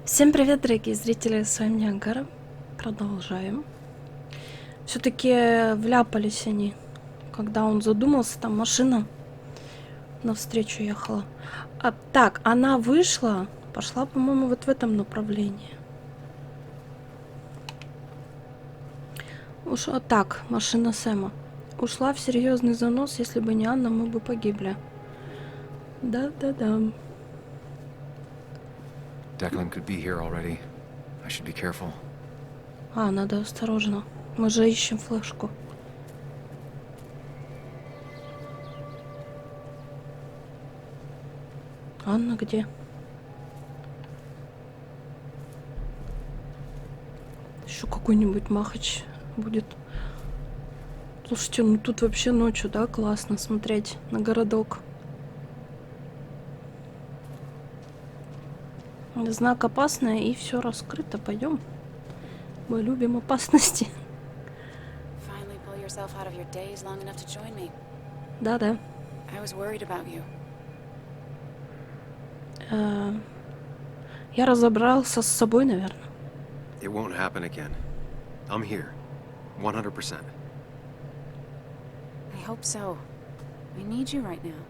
Всем привет, дорогие зрители, с вами Niagara. Продолжаем. Все-таки вляпались они, когда он задумался, там машина навстречу ехала. Так, она вышла, пошла, по-моему, вот в этом направлении. Ушла так, машина Сэма. Ушла в серьезный занос, если бы не Анна, мы бы погибли. Да-да-да. Declan could be here already. I should be careful. Надо осторожно. Мы же ищем флешку. Анна где? Еще какой-нибудь махач будет. Слушайте, ну тут вообще ночью, да, классно смотреть на городок. Знак опасное, и все раскрыто. Пойдем. Мы любим опасности. Да-да. Я разобрался с собой, наверное. It won't happen again. I'm here. 100%. I hope so. I need you right now.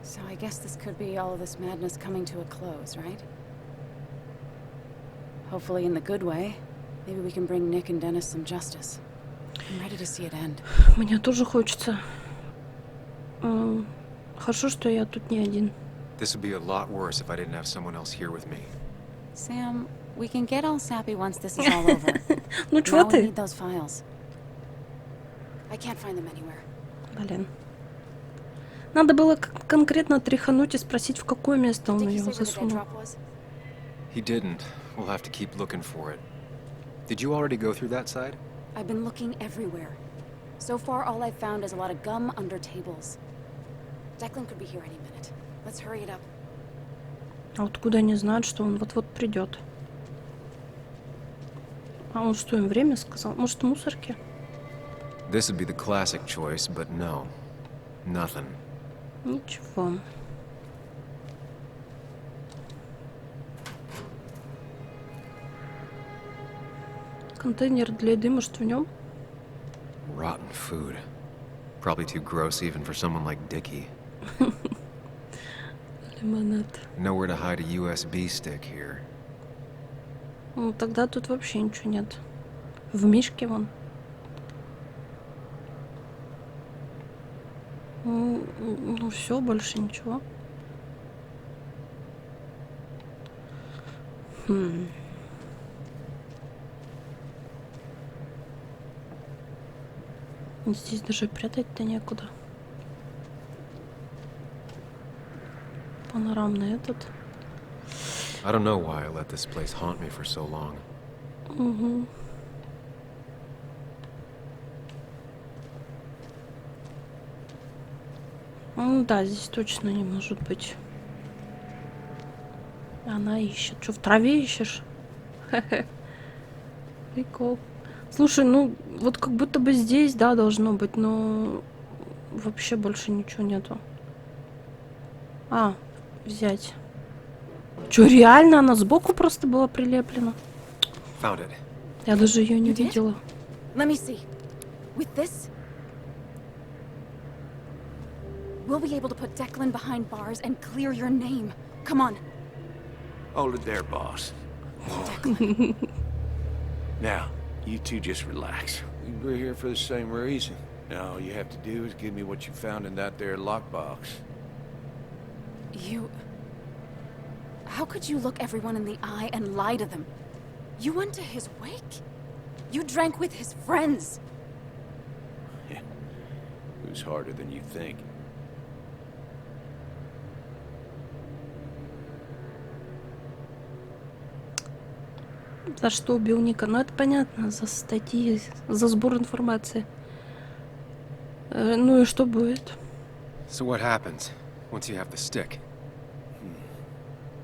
So I guess this could be all of this madness coming to a close, right? Hopefully in the good way. Maybe we can bring Nick and Dennis some justice. I'm ready to see it end. Мне тоже хочется. Хорошо, что я тут не один. This would be a lot worse if I didn't have someone else here with me. Sam, we can get all sappy once this is all over. Ну чего Now we ты? need those files. I can't find them anywhere. Блин. Надо было конкретно тряхануть и спросить, в какое место он ее засунул. He didn't. We'll have to keep looking for it. Did you already go through that side? I've been looking everywhere. So far, all I've found is a lot of gum under tables. Declan could be here any minute. Let's hurry it up. А откуда они знают, что он вот-вот придет? А он что, им время сказал? Может, в мусорке? This would be the classic choice, but no. Nothing. Ничего. Контейнер для еды, может, в нем? Rotten food. Probably too gross even for someone like Dickie. Лимонад. Nowhere to hide a USB stick here. Ну, тогда тут вообще ничего нет. В мишке вон. Ну все, больше ничего. Здесь даже прятать-то некуда. Панорамный этот. I don't know why I let this place haunt me for so long. Угу. Ну да, здесь точно не может быть. Она ищет. Что, в траве ищешь? Прикол. Слушай, ну вот как будто бы здесь, да, должно быть, но вообще больше ничего нету. Взять. Что, реально она сбоку просто была прилеплена? Found it. Я даже ее не видела. Let me see. With this, we'll be able to put Declan behind bars and clear your name. Come on. Hold it there, boss. Now, you two just relax. We're here for the same reason. Now, all you have to do is give me what you found in that there lockbox. You... How could you look everyone in the eye and lie to them? You went to his wake? You drank with his friends. It was harder than you think. За что убил Ника? Ну это понятно, за статьи, за сбор информации. Ну и что будет? So what happens once you have the stick?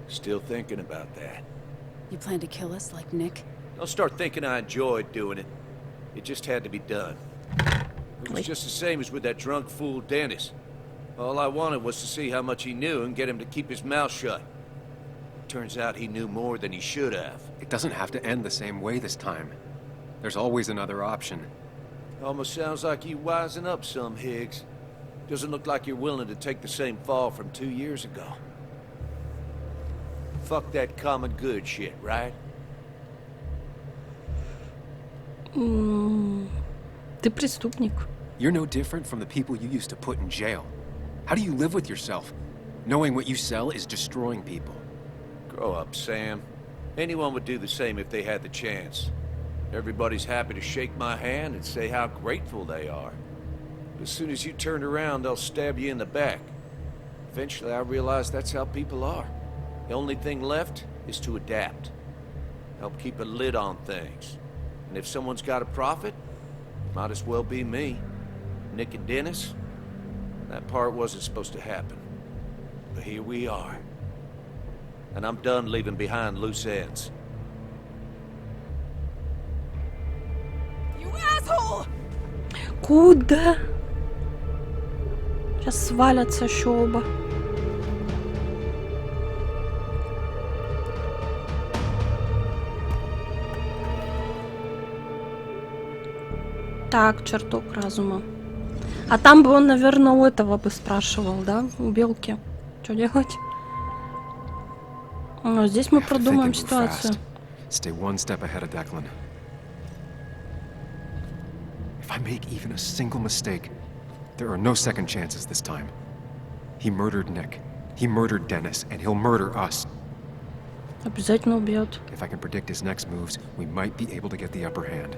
Still thinking about that. You plan to kill us like Nick? Don't start thinking I enjoyed doing it. It just had to be done. It was just the same as with that drunk fool Dennis. All I wanted was to see how much he knew and get him to keep his mouth shut. Turns out he knew more than he should have. It doesn't have to end the same way this time. There's always another option. Almost sounds like you wising up some, Higgs. Doesn't look like you're willing to take the same fall from 2 years ago. Fuck that common good shit, right? Ты преступник. You're no different from the people you used to put in jail. How do you live with yourself, knowing what you sell is destroying people? Grow up, Sam. Anyone would do the same if they had the chance. Everybody's happy to shake my hand and say how grateful they are. But as soon as you turn around, they'll stab you in the back. Eventually, I realized that's how people are. The only thing left is to adapt. Help keep a lid on things. And if someone's got a profit, might as well be me. Nick and Dennis, that part wasn't supposed to happen. But here we are. And I'm done leaving behind loose ends. You asshole! Куда? Сейчас свалятся еще оба. Так, чертог разума. А там бы он, наверное, у этого бы спрашивал, да? У белки. Что делать? Но здесь мы продумаем ситуацию. Stay one step ahead of Declan. If I make even a single mistake, there are no second chances this time. He murdered Nick. He murdered Dennis, and he'll murder us. Обязательно убьет. If I can predict his next moves, we might be able to get the upper hand.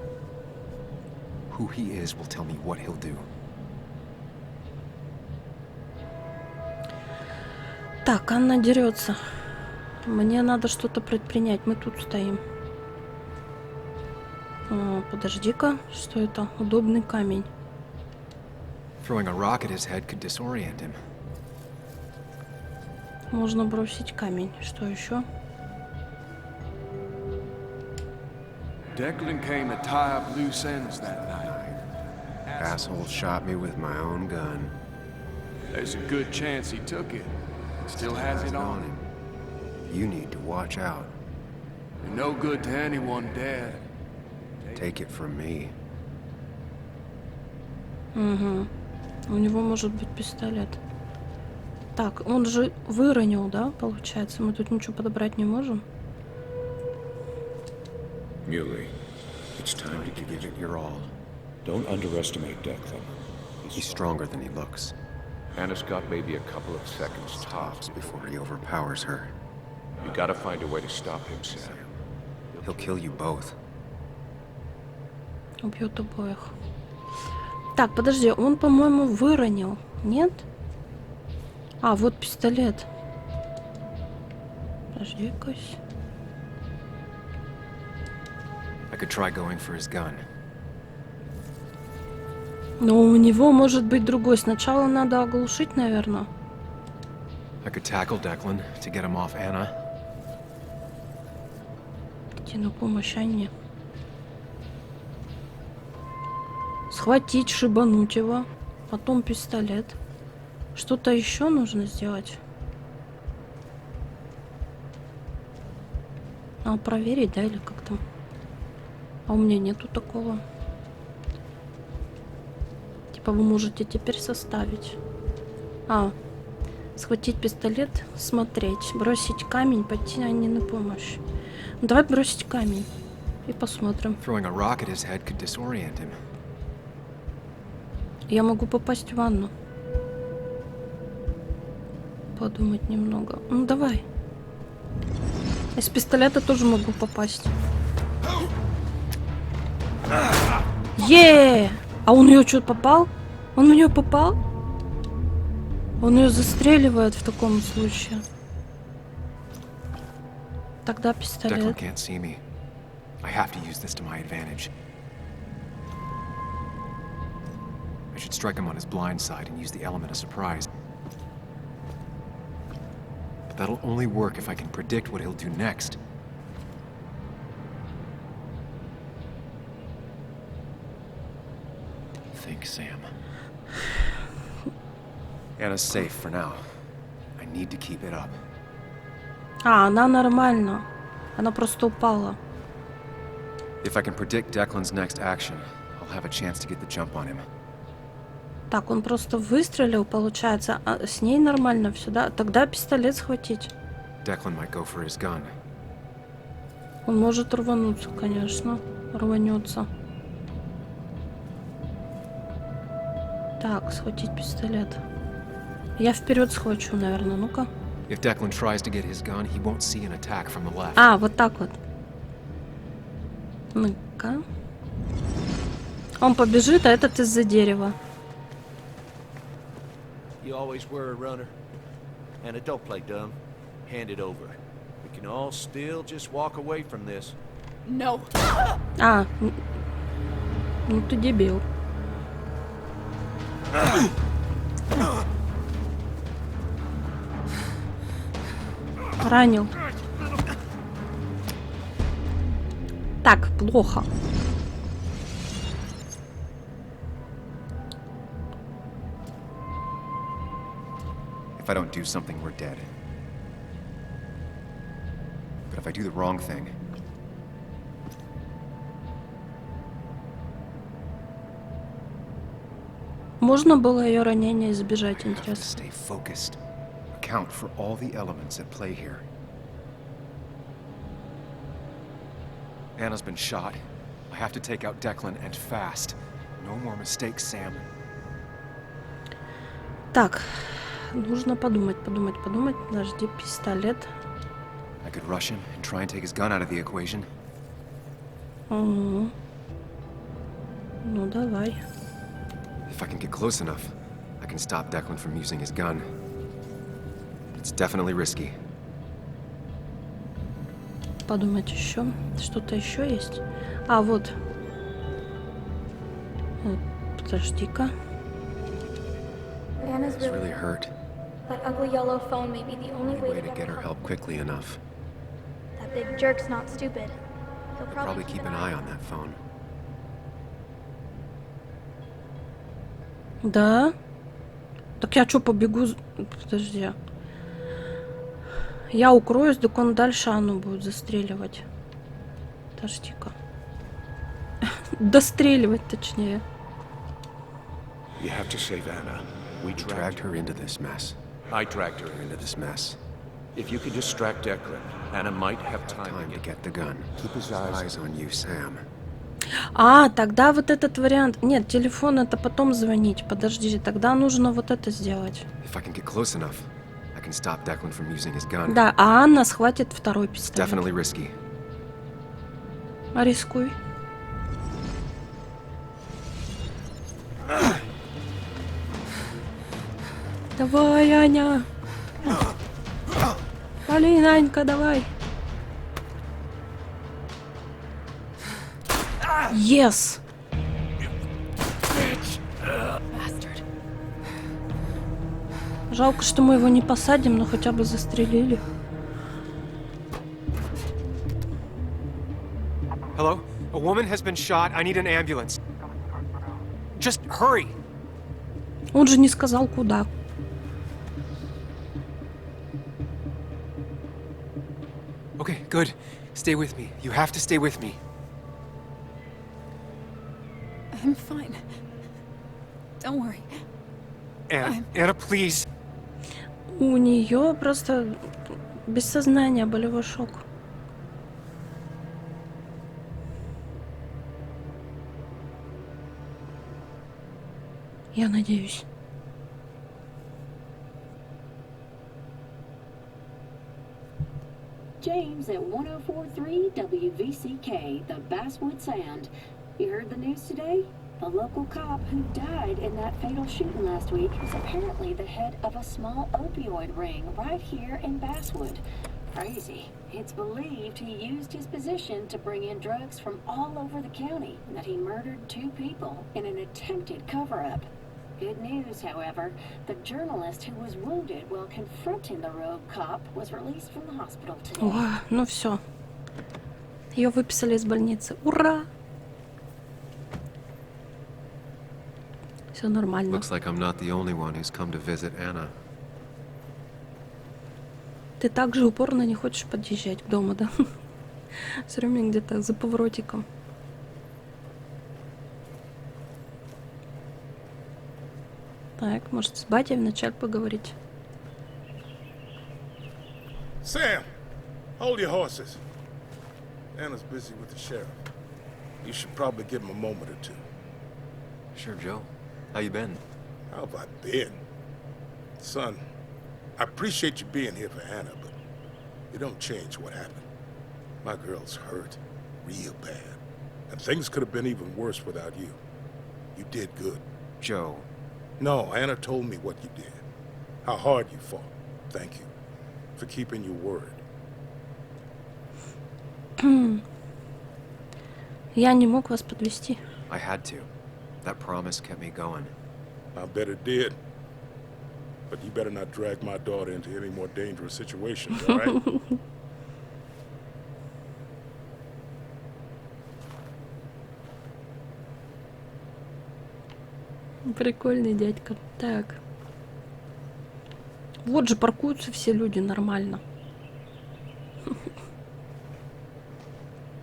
Who he is will tell me what he'll do. Так, Анна дерется. Мне надо что-то предпринять. Мы тут стоим. О, подожди-ка. Что это? Удобный камень. Throwing a rock at his head could disorient him. Можно бросить камень. Что еще? Declan came to tie up loose ends that night. Asshole shot me with my own gun. There's a good chance he took it. Still has it on him. You need to watch out. You're no good to anyone dead. Take it from me. Угу. У него может быть пистолет. Так, он же выронил, да, получается? Мы тут ничего подобрать не можем. Muley, it's time to Give it your all. Don't underestimate Declan. He's stronger than he looks. Anna's got maybe a couple of seconds tops Before he overpowers her, You gotta find a way to stop him, Sam. he'll kill you both. Убьет обоих. Так, подожди, он, по-моему, выронил. Нет? А, вот пистолет. Подожди-ка. I could try going for his gun. Но у него может быть другой. Сначала надо оглушить, наверное. I could tackle Declan to get him off Anna. Идти на помощь Анне. Схватить, шибануть его. Потом пистолет. Что-то еще нужно сделать. Надо проверить, да, или как там? А у меня нету такого. Типа вы можете теперь составить. А, схватить пистолет, смотреть, бросить камень, пойти Анне на помощь. Ну, давай бросить камень и посмотрим. Throwing a rock at his head could disorient him. Я могу попасть в ванну. Подумать немного. Ну, давай. Из пистолета тоже могу попасть. А он ее что, попал? Он в нее попал? Он ее застреливает в таком случае. Тогда Declan пистолет. can't see me. I have to use this to my advantage. I should strike him on his blind side and use the element of surprise. But that'll only work if I can predict what he'll do next. Think, Sam. Anna's safe for now. I need to keep it up. А, она нормально. Она просто упала. If I can predict Declan's next action, I'll have a chance to get the jump on him. Так, он просто выстрелил, получается. А с ней нормально все, да? Тогда пистолет схватить. Declan might go for his gun. Он может рвануться, конечно. Рванется. Так, схватить пистолет. Я вперед схвачу, наверное. Ну-ка. If Declan tries to get his gun, he won't see an attack from the left. А, вот так вот. Ну-ка. Он побежит, а этот из-за дерева. You always were a runner. Anna, don't play dumb. Hand it over. We can all still just walk away from this. No. А, ну ты дебил. Ранил. Так, плохо. If I don't do something, we're dead. But if I do the wrong thing, Можно было ее ранение избежать, I have to интересно. stay focused. Account for all the elements at play here. Anna's been shot. I have to take out Declan, and fast. No more mistakes, Sam. Так, нужно подумать. Подожди, пистолет. I could rush him and try and take his gun out of the equation. Угу. Ну, давай. If I can get close enough, I can stop Declan from using his gun. It's definitely risky. Подумать еще. Что-то еще есть? А, вот. Подожди-ка. Anna's It's really really hurt. That ugly yellow phone may be the only Only way to get her help quickly enough. That big jerk's not stupid. He'll I'll probably keep an eye on that phone. Да? Так я что, побегу? Подожди. Я укроюсь, так он дальше Анну будет застреливать. Подожди-ка. Достреливать, точнее. You have to save Anna. We We dragged her into this mess. I dragged her. Into this mess. If you could distract Declan, Anna might have time Time to to get... get the gun. Keep his eyes on you, Sam. А, тогда вот этот вариант... Нет, телефон это потом звонить. Подожди, тогда нужно вот это сделать. If I can get close enough, I can stop Declan from using his gun. Да, а Анна схватит второй It's пистолет. definitely risky. А рискуй. Давай, Аня. Блин, Анька, давай. Yes. Bastard. Жалко, что мы его не посадим, но хотя бы застрелили. Hello? A woman has been shot. I need an ambulance. Just hurry. Он же не сказал, куда. Okay, good. Stay with me. You have to stay with me. I'm fine. Don't worry. Anna, please. У нее просто без сознания, болевой шок. Я надеюсь. James at 104.3 WVCK, the Basswood Sound. You heard the news today? The local cop who died in that fatal shooting last week is apparently the head of a small opioid ring right here in Basswood. Crazy. It's believed he used his position to bring in drugs from all over the county and that he murdered 2 people in an attempted cover-up. Good news, however, the journalist who was wounded while confronting the rogue cop was released from the hospital today. О, ну все. Ее выписали из больницы. Ура! Все нормально. Looks like I'm not the only one who's come to visit Anna. Ты так же упорно не хочешь подъезжать к дому, да? Все время где-то за поворотиком. Так, может, с батей вначале поговорить? Sam, hold your horses. Anna's busy with the sheriff. You should probably give him a moment or two. Sure, Joe. How you been? How have I been? Son, I appreciate you being here for Anna, but you don't change what happened. My girl's hurt, real bad. And things could have been even worse without you. You did good. Joe. No, Anna told me what you did. How hard you fought. Thank you for keeping your word. Я не мог вас подвести. I had to. That promise kept me going. I bet it did. But you better not drag my daughter into any more dangerous situations, all right? Прикольный дядька. Так. Вот же паркуются все люди нормально.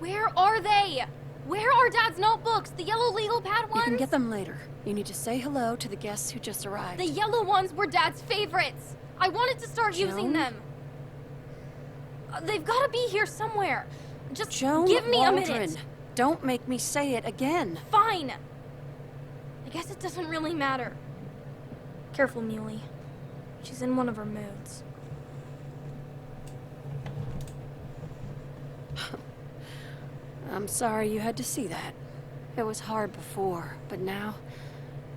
Where are they? Where are Dad's notebooks? The yellow legal pad ones? You can get them later. You need to say hello to the guests who just arrived. The yellow ones were Dad's favorites. I wanted to start using Joan? them. They've got to be here somewhere. Just Joan give me a Waldron. minute. Don't make me say it again. Fine. I guess it doesn't really matter. Careful, Muley. She's in one of her moods. I'm sorry you had to see that. It was hard before, but now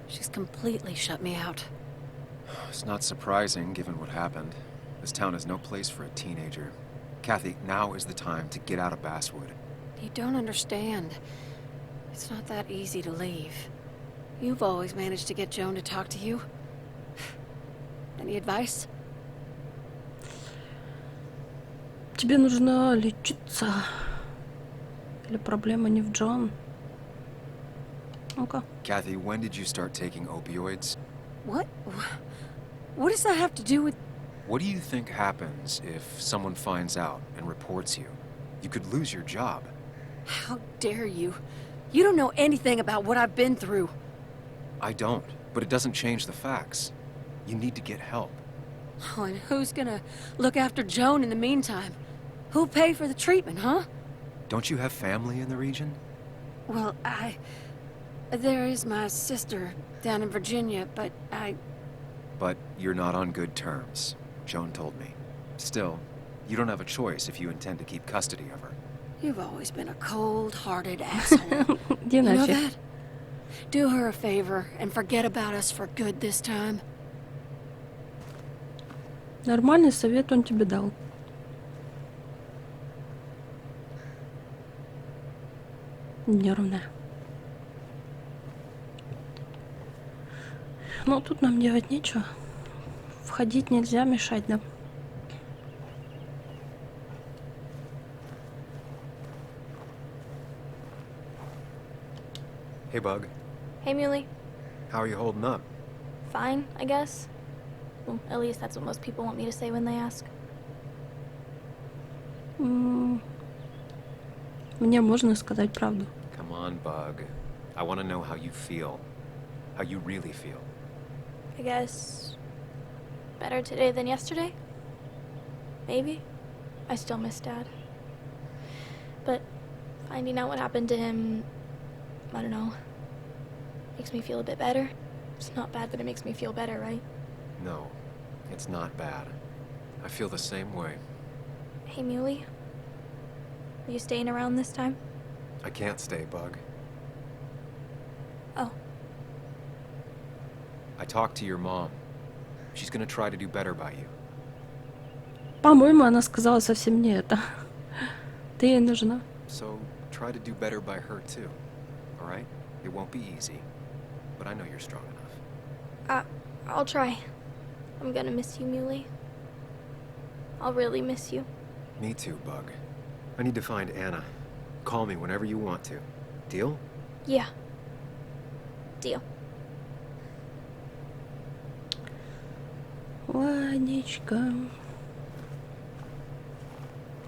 she's completely shut me out. It's not surprising, given what happened. This town is no place for a teenager. Kathy, now is the time to get out of Basswood. You don't understand. It's not that easy to leave. You've always managed to get Joan to talk to you. Any advice? Тебе нужно лечиться. Или проблема не в Джон? Ну-ка. Kathy, when did you start taking opioids? What? What does that have to do with... What do you think happens if someone finds out and reports you? You could lose your job. How dare you? You don't know anything about what I've been through. I don't, but it doesn't change the facts. You need to get help. Oh, and who's gonna look after Joan in the meantime? Who'll pay for the treatment, huh? Don't you have family in the region? Well, there is my sister down in Virginia, but But you're not on good terms, Joan told me. Still, you don't have a choice if you intend to keep custody of her. You've always been a cold-hearted asshole. Где You know нафиг? that? Do her a favor and forget about us for good this time. Нормальный совет он тебе дал. Нервная. Но тут нам делать нечего. Входить нельзя, мешать, да? Hey, Bug. Hey, Muley. How are you holding up? Fine, I guess. Well, at least that's what most people want me to say when they ask. Мне можно сказать правду. Come on, Bug. I want to know how you feel. How you really feel. I guess better today than yesterday? Maybe. I still miss Dad. But finding out what happened to him, I don't know, makes me feel a bit better. It's not bad, but it makes me feel better, right? No, it's not bad. I feel the same way. Hey, Muley. Are you staying around this time? I can't stay, Bug. Oh. I talked to your mom. She's gonna try to do better by you. По-моему, она сказала совсем не это. Ты ей нужна. So, try to do better by her too. Alright? It won't be easy. But I know you're strong enough. I'll try. I'm gonna miss you, Muley. I'll really miss you. Me too, Bug. I need to find Anna. Call me whenever you want to. Deal? Yeah. Deal. Ладничка.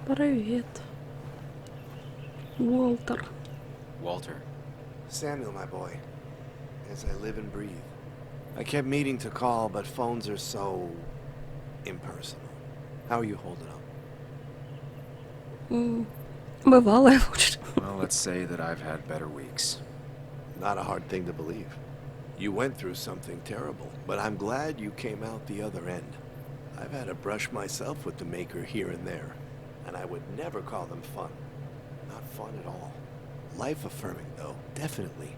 Привет. Уолтер. Walter. Samuel, my boy. As I live and breathe. I kept meaning to call, but phones are so impersonal. How are you holding up? Бывало и лучше. Well, let's say that I've had better weeks. Not a hard thing to believe. You went through something terrible, but I'm glad you came out the other end. I've had a brush myself with the Maker here and there, and I would never call them fun. Not fun at all. Life-affirming, though, definitely.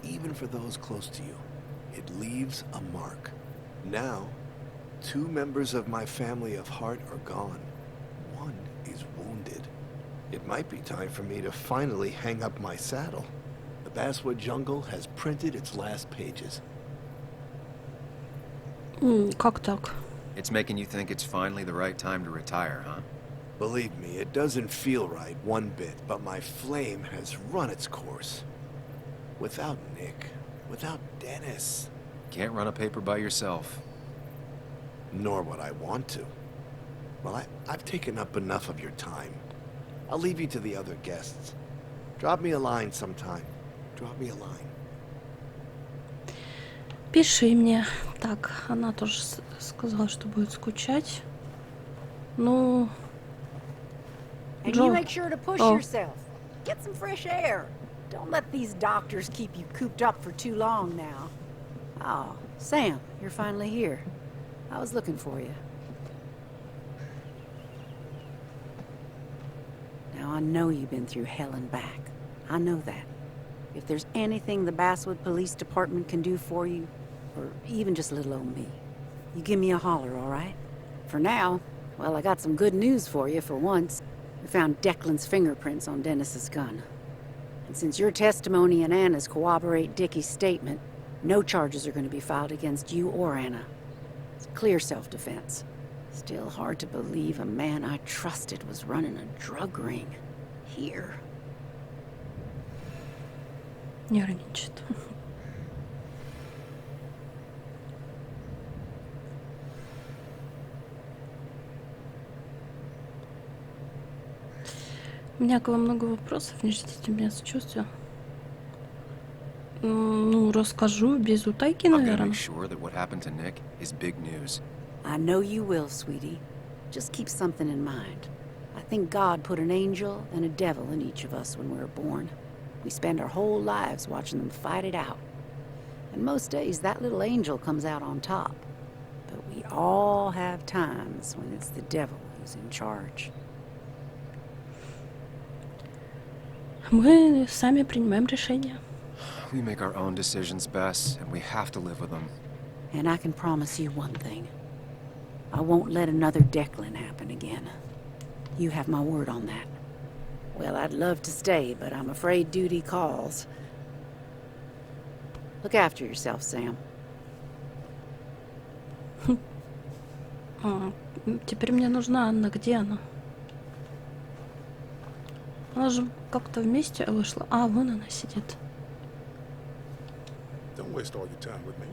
Even for those close to you. It leaves a mark. Now, 2 members of my family of heart are gone. One is wounded. It might be time for me to finally hang up my saddle. The Basswood Jungle has printed its last pages. Как так? It's making you think it's finally the right time to retire, huh? Believe me, it doesn't feel right one bit, but my flame has run its course. Without Nick, without Dennis. Can't run a paper by yourself. Nor would I want to. Well, I've taken up enough of your time. I'll leave you to the other guests. Drop me a line sometime. Drop me a line. Пиши мне. Так, она тоже сказала, что будет скучать. Ну... And Джо. you make sure to push Oh. yourself. Get some fresh air. Don't let these doctors keep you cooped up for too long now. Oh, Sam, you're finally here. I was looking for you. Now, I know you've been through hell and back. I know that. If there's anything the Basswood Police Department can do for you, or even just little old me, you give me a holler, all right? For now, well, I got some good news for you for once. We found Declan's fingerprints on Dennis's gun. And since your testimony and Anna's corroborate Dickie's statement, no charges are going to be filed against you or Anna. It's clear self-defense. Still hard to believe a man I trusted was running a drug ring. Here. Нервничает. У меня к вам много вопросов, не ждите меня сочувствия. Ну, расскажу без утайки, I'm gonna наверное. make sure that what happened to Nick is big news. I know you will, sweetie. Just keep something in mind. I think God put an angel and a devil in each of us when we were born. We spend our whole lives watching them fight it out. And most days, that little angel comes out on top. But we all have times when it's the devil who's in charge. Мы сами принимаем решения. We make our own decisions best, and we have to live with them. And I can promise you one thing. I won't let another Declan happen again. You have my word on that. Well, I'd love to stay, but I'm afraid duty calls. Look after yourself, Sam. Теперь мне нужна Анна. Где она? Она же как-то вместе вышла. А, вон она сидит. Don't waste all your time with me.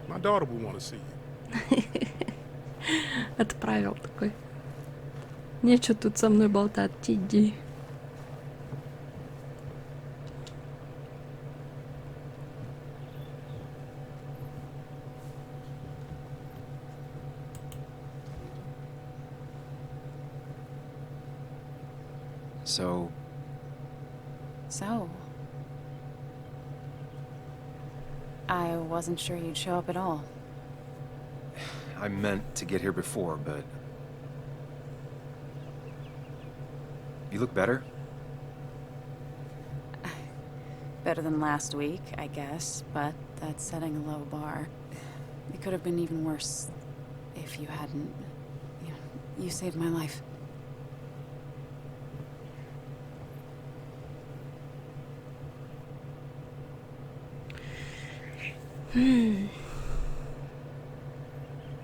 My daughter will want to see you. Отправил такой. Нечего тут со мной болтать, иди. So... I wasn't sure you'd show up at all. I meant to get here before, but... You look better? Better than last week, I guess, but that's setting a low bar. It could have been even worse if you hadn't... You saved my life.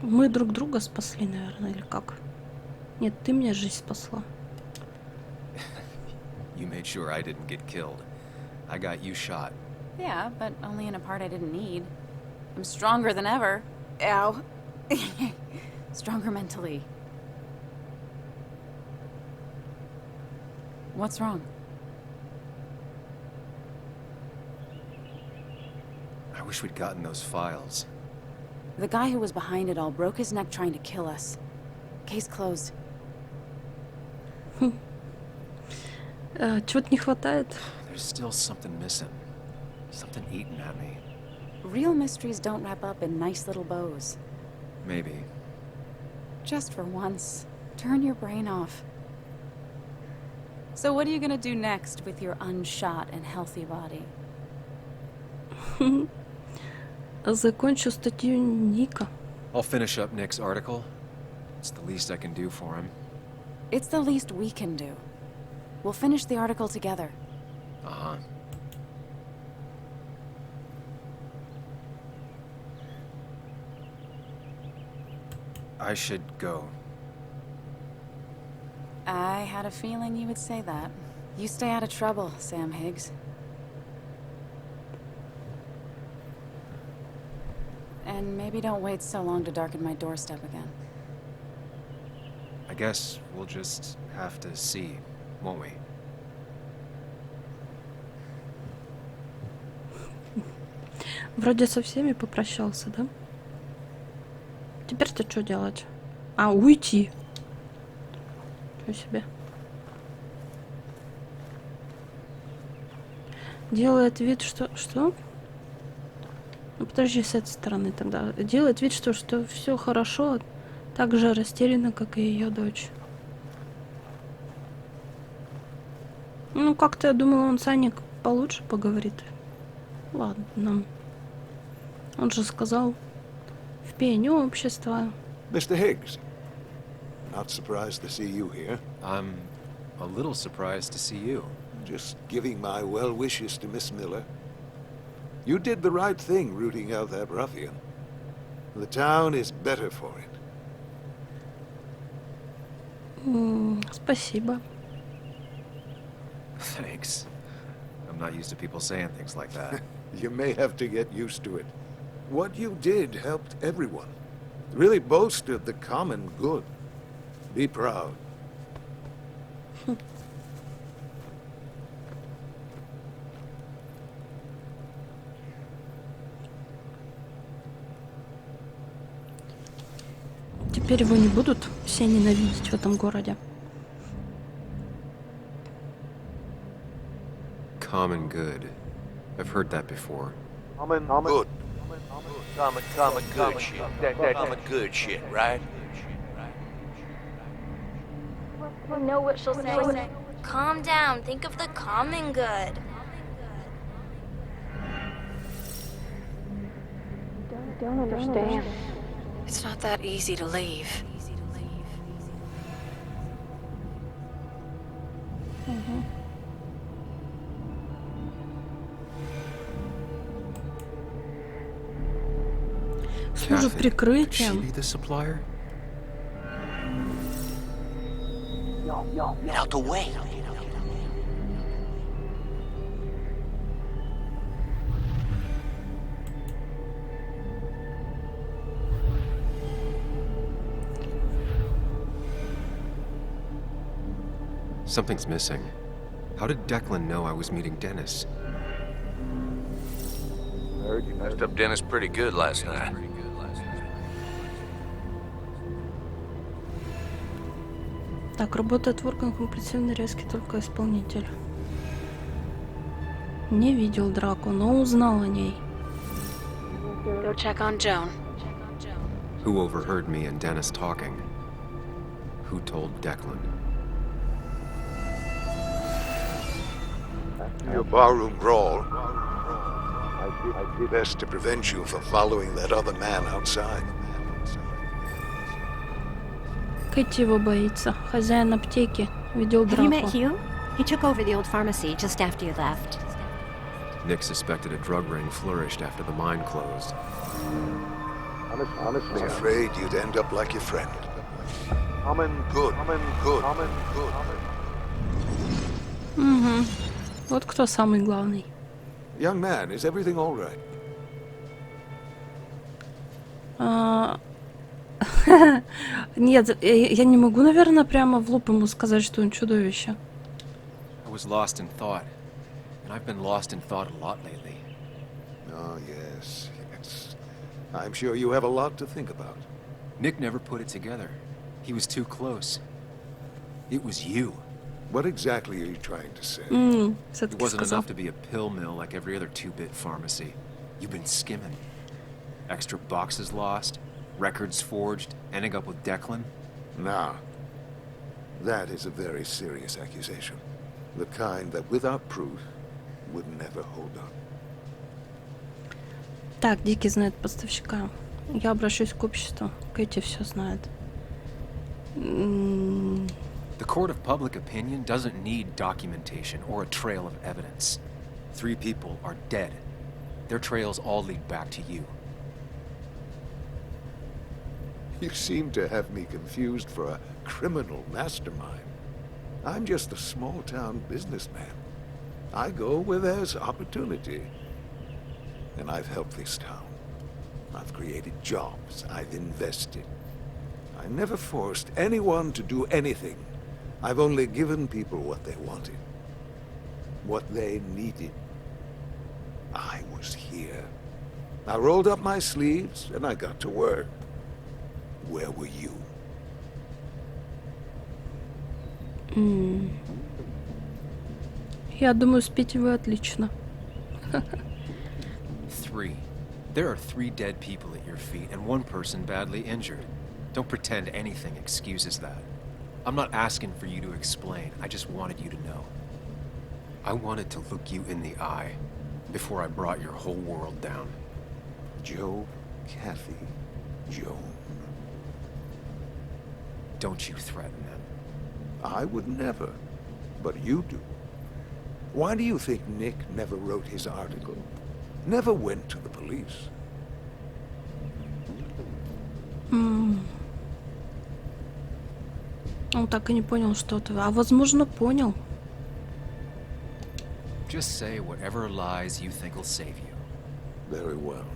Мы друг друга спасли, наверное, или как? Нет, ты мне жизнь спасла. You made sure I didn't get killed. I got you shot. Yeah, but only in a part I didn't need. I'm stronger than ever. Ow. Stronger mentally. What's wrong? I wish we'd gotten those files. The guy who was behind it all broke his neck trying to kill us. Case closed. Чего-то не хватает. There's still something missing. Something eating at me. Real mysteries don't wrap up in nice little bows. Maybe. Just for once, turn your brain off. So what are you gonna do next with your unshot and healthy body? Закончу статью Ника. I'll finish up Nick's article. It's the least I can do for him. It's the least we can do. We'll finish the article together. Uh-huh. I should go. I had a feeling you would say that. You stay out of trouble, Sam Higgs. And maybe don't wait so long to darken my doorstep again. I guess we'll just have to see, won't we? Вроде со всеми попрощался, да? Теперь-то что делать? А, уйти. Ничего себе. Делает вид, что... Что? Ну, подожди, с этой стороны тогда. Делает вид, что все хорошо. Так же растеряна, как и ее дочь. Ну, как-то я думала, он с Аней получше поговорит. Ладно. Он же сказал, в пене общества. Mr. Higgs, not surprised to see you here. I'm a little surprised to see you. Just giving my well wishes to Miss Miller. You did the right thing rooting out that ruffian. The town is better for it. Спасибо. Thanks. I'm not used to people saying things like that. You may have to get used to it. What you did helped everyone. Really bolstered the common good. Be proud. Теперь его не будут все ненавидеть в этом городе. Common good. I've heard that before. Good. Common good shit. Common good shit, right? I know what she'll say. Calm down. Think of the common good. Don't understand. It's not that easy to leave. Служит Could she прикрытием. be the supplier? Get out the way. Something's missing. How did Declan know I was meeting Dennis? Messed up Dennis pretty good last night. Так, работает в органах импульсивный резкий только исполнитель. Не видел драку, но узнал о ней. Go check on Joan. Who overheard me and Dennis talking? Who told Declan? Your barroom brawl. I did best to prevent you from following that other man outside. Кэти его боится. Хозяин аптеки видел Have you met драку. Hugh? He took over the old pharmacy just after you left. Nick suspected a drug ring flourished after the mine closed. I was afraid you'd end up like your friend. Good. Good. Угу. Вот кто самый главный. Young man, is everything all right? Нет, я не могу, наверное, прямо в лоб ему сказать, что он чудовище. was lost in thought. And I've been lost in thought a lot lately. Oh, yes, yes. I'm sure you have a lot to think about. Nick never put it together. He was too close. It was you. What exactly are you trying to say? It wasn't enough to be a pill mill like every other two-bit pharmacy. You've been skimming. Extra boxes lost, records forged, ending up with Declan. Nah. That is a very serious accusation. The kind that, without proof, would never hold up. Так, Дикий знает поставщика. Я обращусь к обществу. Кэти все знает. The court of public opinion doesn't need documentation or a trail of evidence. 3 people are dead. Their trails all lead back to you. You seem to have me confused for a criminal mastermind. I'm just a small-town businessman. I go where there's opportunity. And I've helped this town. I've created jobs. I've invested. I never forced anyone to do anything. I've only given people what they wanted. What they needed. I was here. I rolled up my sleeves and I got to work. Where were you? Я думаю, спите вы отлично. 3. There are 3 dead people at your feet and 1 person badly injured. Don't pretend anything excuses that. I'm not asking for you to explain. I just wanted you to know. I wanted to look you in the eye before I brought your whole world down. Joe, Kathy, Joan. Don't you threaten them. I would never, but you do. Why do you think Nick never wrote his article? Never went to the police? Он так и не понял что-то. А возможно, понял. Just say whatever lies you think will save you. Very well,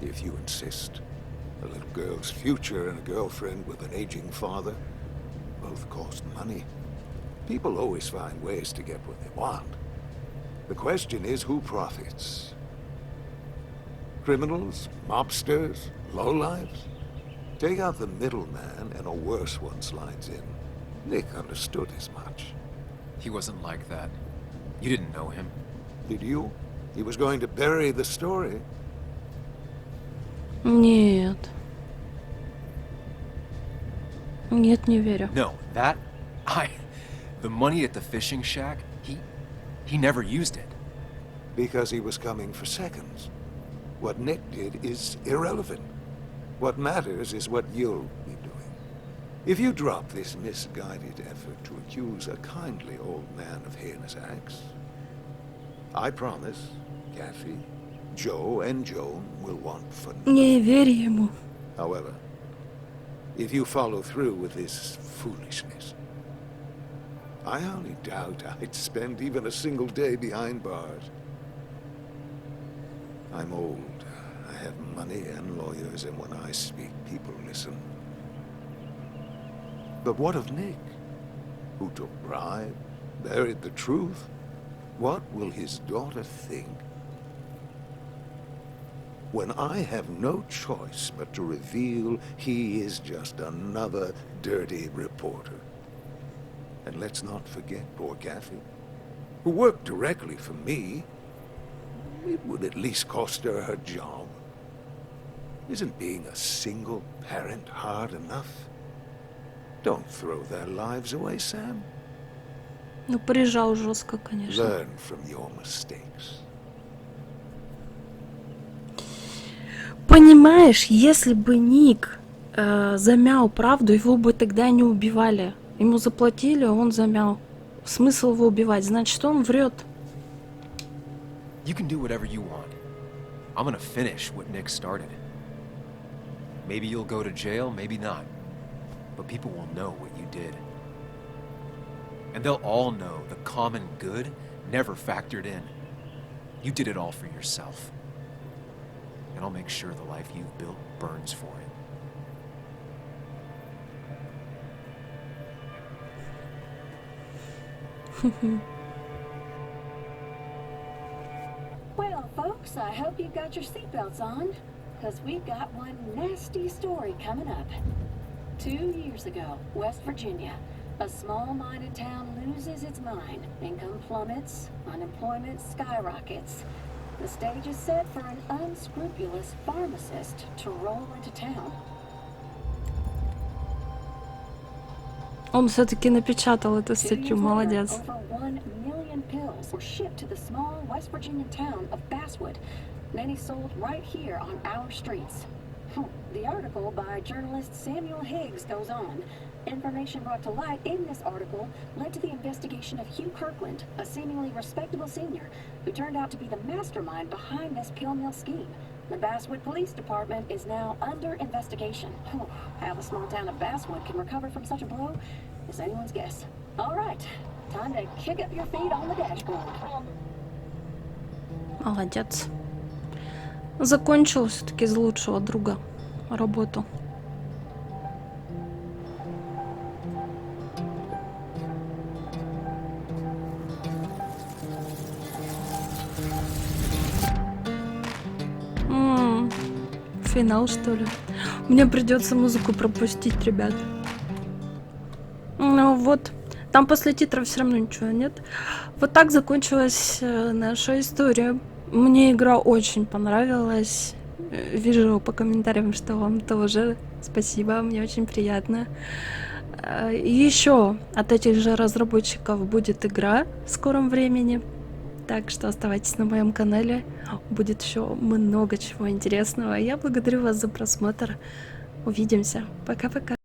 if you insist. A little girl's future and a girlfriend with an aging father both cost money. People always find ways to get what they want. The question is, who profits? Criminals? Mobsters? Lowlifes? Take out the middleman and a worse one slides in. Nick understood as much. He wasn't like that. You didn't know him. Did you? He was going to bury the story. Нет. Нет, не верю. No, the money at the fishing shack, he never used it. Because he was coming for seconds. What Nick did is irrelevant. What matters is what you'll be doing. If you drop this misguided effort to accuse a kindly old man of heinous acts, I promise, Kathy, Joe, and Joan will want for nothing. Не верь ему. However, if you follow through with this foolishness, I only doubt I'd spend even a single day behind bars. I'm old. I have money and lawyers, and when I speak, people listen. But what of Nick? Who took bribe, buried the truth? What will his daughter think? When I have no choice but to reveal he is just another dirty reporter. And let's not forget poor Kathy, who worked directly for me. It would at least cost her her job. Isn't being a single parent hard enough? Don't throw their lives away, Sam. Ну, прижал жестко, конечно. Learn from your mistakes. Понимаешь, если бы Ник замял правду, его бы тогда не убивали. Ему заплатили, он замял. Смысл его убивать? Значит, он врет. You can do whatever you want. I'm gonna finish what Nick started. Maybe you'll go to jail, maybe not. But people will know what you did. And they'll all know the common good never factored in. You did it all for yourself. And I'll make sure the life you've built burns for it. hope you got your seatbelts on, because we've got one nasty story coming up. 2 years ago, West Virginia, a small mining town loses its mind. Income plummets, unemployment skyrockets. The stage is set for an unscrupulous pharmacist to roll into town. Он все-таки напечатал эту статью, молодец. Over 1 million pills were shipped to the small West Virginian town of Basswood. Many sold right here on our streets. The article by journalist Samuel Higgs goes on. Information brought to light in this article led to the investigation of Hugh Kirkland, a seemingly respectable senior, who turned out to be the mastermind behind this pill mill scheme. The Basswood Police Department is now under investigation. How the small town of Basswood can recover from such a blow is anyone's guess. All right, time to kick up your feet on the dashboard. Молодец. Закончил все-таки из лучшего друга работу. Финал, что ли? Мне придется музыку пропустить, ребят. Ну вот. Там после титров все равно ничего нет. Вот так закончилась наша история. Мне игра очень понравилась. Вижу по комментариям, что вам тоже. Спасибо, мне очень приятно. Еще от этих же разработчиков будет игра в скором времени. Так что оставайтесь на моем канале. Будет еще много чего интересного. Я благодарю вас за просмотр. Увидимся. Пока-пока.